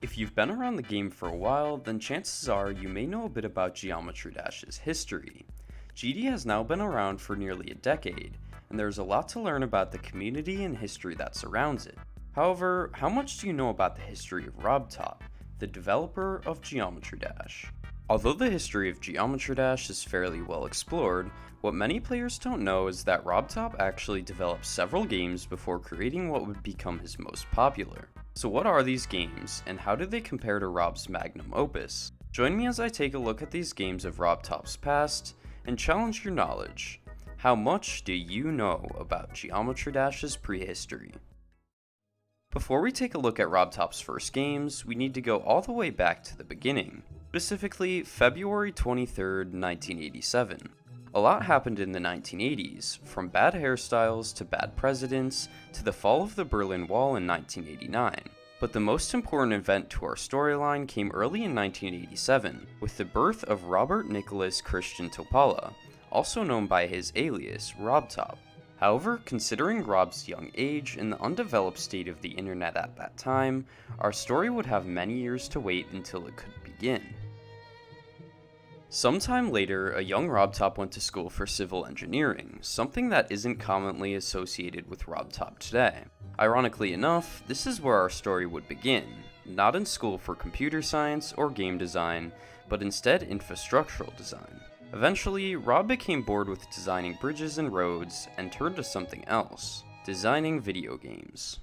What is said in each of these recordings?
If you've been around the game for a while, then chances are you may know a bit about Geometry Dash's history. GD has now been around for nearly a decade, and there's a lot to learn about the community and history that surrounds it. However, how much do you know about the history of RobTop, the developer of Geometry Dash? Although the history of Geometry Dash is fairly well explored, what many players don't know is that RobTop actually developed several games before creating what would become his most popular. So what are these games, and how do they compare to Rob's magnum opus? Join me as I take a look at these games of RobTop's past, and challenge your knowledge. How much do you know about Geometry Dash's prehistory? Before we take a look at RobTop's first games, we need to go all the way back to the beginning, specifically February 23rd, 1987. A lot happened in the 1980s, from bad hairstyles to bad presidents to the fall of the Berlin Wall in 1989. But the most important event to our storyline came early in 1987, with the birth of Robert Nicholas Christian Topala, also known by his alias, RobTop. However, considering Rob's young age and the undeveloped state of the internet at that time, our story would have many years to wait until it could begin. Sometime later, a young RobTop went to school for civil engineering, something that isn't commonly associated with RobTop today. Ironically enough, this is where our story would begin, not in school for computer science or game design, but instead infrastructural design. Eventually, Rob became bored with designing bridges and roads and turned to something else, designing video games.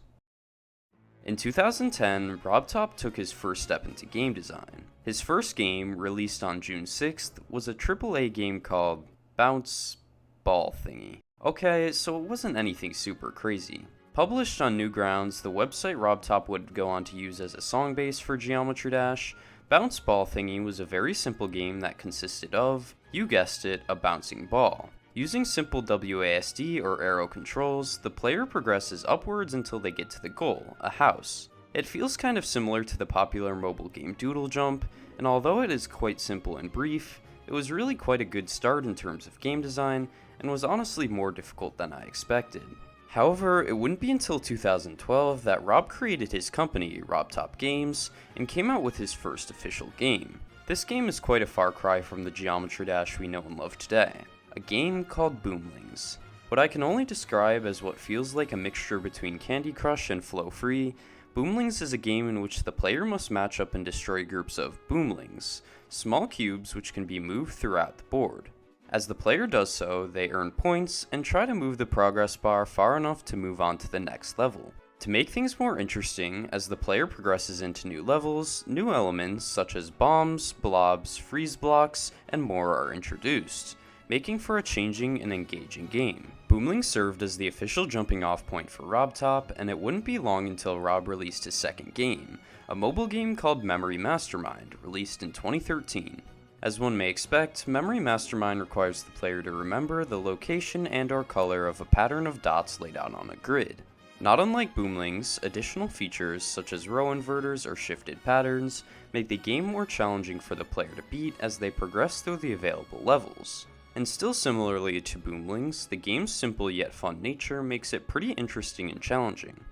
In 2010, RobTop took his first step into game design. His first game, released on June 6th, was a AAA game called Bounce Ball Thingy. Okay, so it wasn't anything super crazy. Published on Newgrounds, the website RobTop would go on to use as a song base for Geometry Dash, Bounce Ball Thingy was a very simple game that consisted of, you guessed it, a bouncing ball. Using simple WASD or arrow controls, the player progresses upwards until they get to the goal, a house. It feels kind of similar to the popular mobile game Doodle Jump, and although it is quite simple and brief, it was really quite a good start in terms of game design, and was honestly more difficult than I expected. However, it wouldn't be until 2012 that Rob created his company, RobTop Games, and came out with his first official game. This game is quite a far cry from the Geometry Dash we know and love today. A game called Boomlings. What I can only describe as what feels like a mixture between Candy Crush and Flow Free, Boomlings is a game in which the player must match up and destroy groups of boomlings, small cubes which can be moved throughout the board. As the player does so, they earn points and try to move the progress bar far enough to move on to the next level. To make things more interesting, as the player progresses into new levels, new elements such as bombs, blobs, freeze blocks, and more are introduced, making for a changing and engaging game. Boomlings served as the official jumping off point for RobTop, and it wouldn't be long until Rob released his second game, a mobile game called Memory Mastermind, released in 2013. As one may expect, Memory Mastermind requires the player to remember the location and/or color of a pattern of dots laid out on a grid. Not unlike Boomlings, additional features such as row inverters or shifted patterns make the game more challenging for the player to beat as they progress through the available levels. And still similarly to Boomlings, the game's simple yet fun nature makes it pretty interesting and challenging.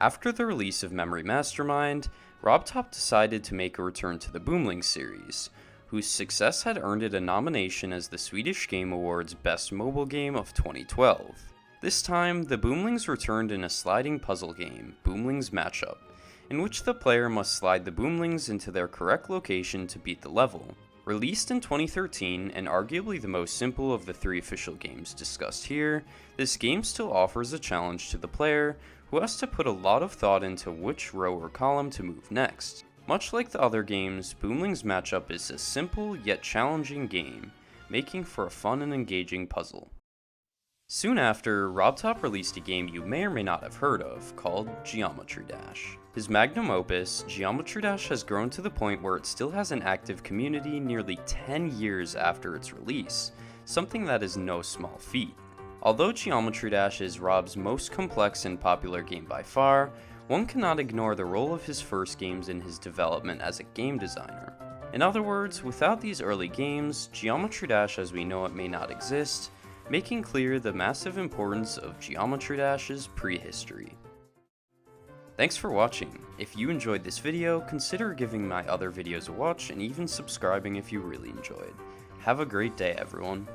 After the release of Memory Mastermind, RobTop decided to make a return to the Boomlings series, whose success had earned it a nomination as the Swedish Game Awards Best Mobile Game of 2012. This time, the Boomlings returned in a sliding puzzle game, Boomlings Matchup, in which the player must slide the Boomlings into their correct location to beat the level. Released in 2013, and arguably the most simple of the three official games discussed here, this game still offers a challenge to the player, who has to put a lot of thought into which row or column to move next. Much like the other games, Boomlings Matchup is a simple yet challenging game, making for a fun and engaging puzzle. Soon after, RobTop released a game you may or may not have heard of, called Geometry Dash. His magnum opus, Geometry Dash has grown to the point where it still has an active community nearly 10 years after its release, something that is no small feat. Although Geometry Dash is Rob's most complex and popular game by far, one cannot ignore the role of his first games in his development as a game designer. In other words, without these early games, Geometry Dash as we know it may not exist, making clear the massive importance of Geometry Dash's prehistory. Thanks for watching. If you enjoyed this video, consider giving my other videos a watch and even subscribing if you really enjoyed. Have a great day, everyone.